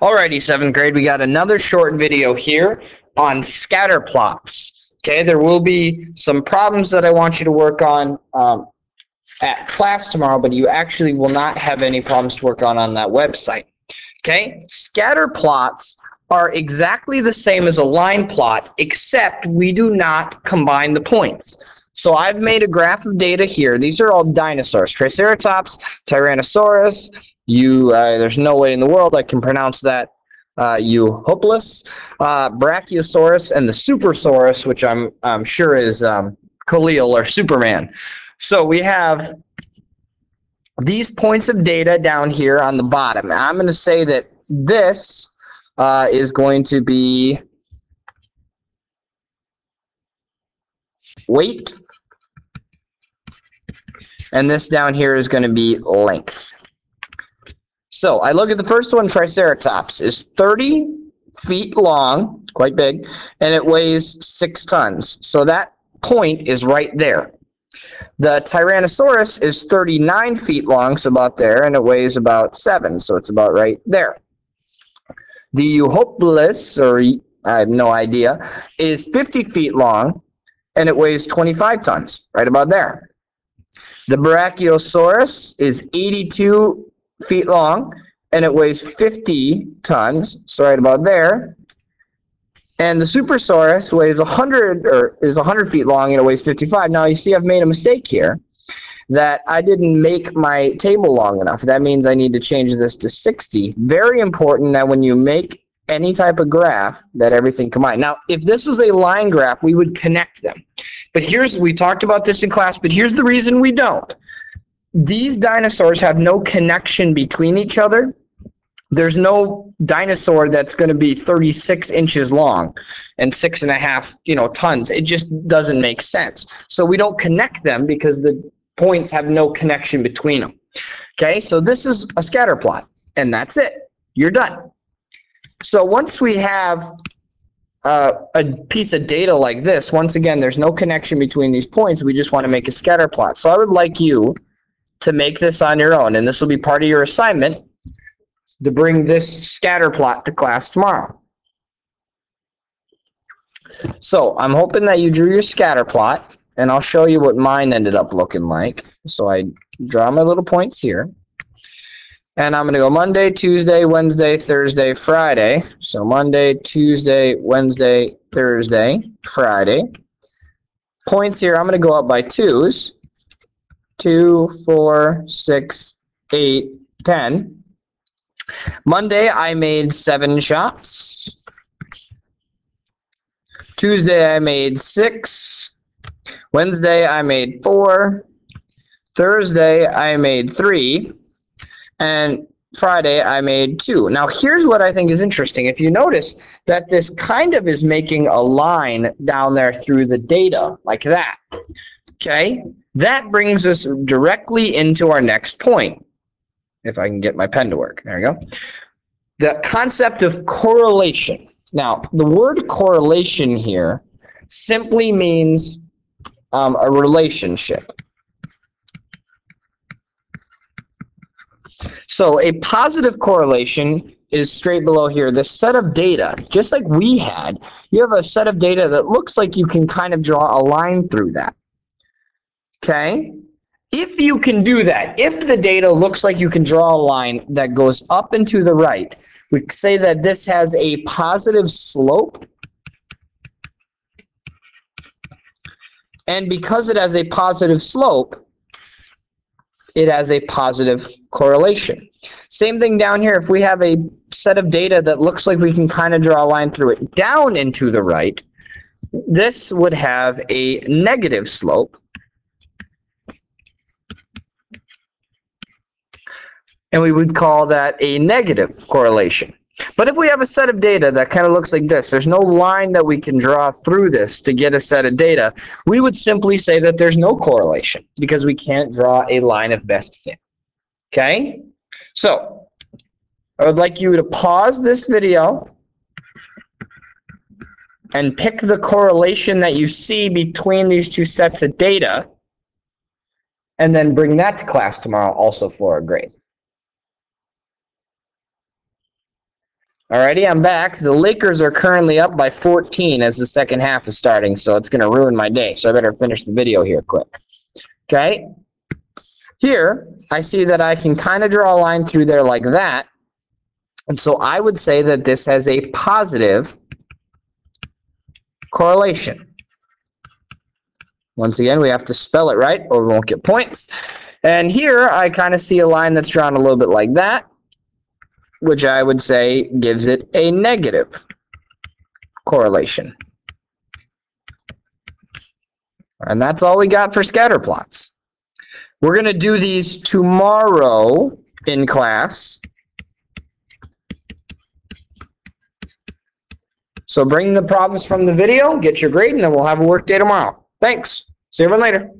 Alrighty, 7th grade, we got another short video here on scatter plots. Okay, there will be some problems that I want you to work on at class tomorrow, but you actually will not have any problems to work on that website. Okay, scatter plots are exactly the same as a line plot, except we do not combine the points. So I've made a graph of data here. These are all dinosaurs: Triceratops, Tyrannosaurus. There's no way in the world I can pronounce that. Brachiosaurus, and the Supersaurus, which I'm sure is Khalil or Superman. So we have these points of data down here on the bottom. I'm going to say that this is going to be weight, and this down here is going to be length. So I look at the first one. Triceratops is 30 feet long, quite big, and it weighs 6 tons. So that point is right there. The Tyrannosaurus is 39 feet long, so about there, and it weighs about 7, so it's about right there. The Euhoplus, or I have no idea, is 50 feet long, and it weighs 25 tons, right about there. The Brachiosaurus is 82 feet long, and it weighs 50 tons, so right about there. And the Supersaurus weighs 100 feet long, and it weighs 55. Now you see I've made a mistake here, that I didn't make my table long enough. That means I need to change this to 60. Very important that when you make any type of graph, that everything combined. Now if this was a line graph, we would connect them. But we talked about this in class, but here's the reason we don't. These dinosaurs have no connection between each other. There's no dinosaur that's going to be 36 inches long and 6.5, tons. It just doesn't make sense. So we don't connect them because the points have no connection between them. Okay, so this is a scatter plot, and that's it. You're done. So once we have a piece of data like this, once again, there's no connection between these points. We just want to make a scatter plot. So I would like you to make this on your own, and this will be part of your assignment, to bring this scatter plot to class tomorrow. So I'm hoping that you drew your scatter plot, and I'll show you what mine ended up looking like. So I draw my little points here, and I'm going to go Monday, Tuesday, Wednesday, Thursday, Friday. So Monday, Tuesday, Wednesday, Thursday, Friday. Points here, I'm going to go up by 2s. 2, 4, 6, 8, 10. Monday, I made 7 shots. Tuesday, I made 6. Wednesday, I made 4. Thursday, I made 3. And Friday, I made 2. Now, here's what I think is interesting. If you notice that this kind of is making a line down there through the data, like that. Okay? That brings us directly into our next point. If I can get my pen to work. There we go. The concept of correlation. Now, the word correlation here simply means a relationship. So a positive correlation is straight below here. This set of data, just like we had, you have a set of data that looks like you can kind of draw a line through that. Okay? If you can do that, if the data looks like you can draw a line that goes up and to the right, we say that this has a positive slope. And because it has a positive slope, it has a positive correlation. Same thing down here. If we have a set of data that looks like we can kind of draw a line through it down and to the right, this would have a negative slope. And we would call that a negative correlation. But if we have a set of data that kind of looks like this, there's no line that we can draw through this to get a set of data, we would simply say that there's no correlation because we can't draw a line of best fit. Okay? So, I would like you to pause this video and pick the correlation that you see between these two sets of data, and then bring that to class tomorrow also for a grade. Alrighty, I'm back. The Lakers are currently up by 14 as the second half is starting, so it's going to ruin my day. So I better finish the video here quick. Okay? Here, I see that I can kind of draw a line through there like that. And so I would say that this has a positive correlation. Once again, we have to spell it right or we won't get points. And here, I kind of see a line that's drawn a little bit like that, which I would say gives it a negative correlation. And that's all we got for scatter plots. We're going to do these tomorrow in class. So bring the problems from the video, get your grade, and then we'll have a work day tomorrow. Thanks. See you everyone later.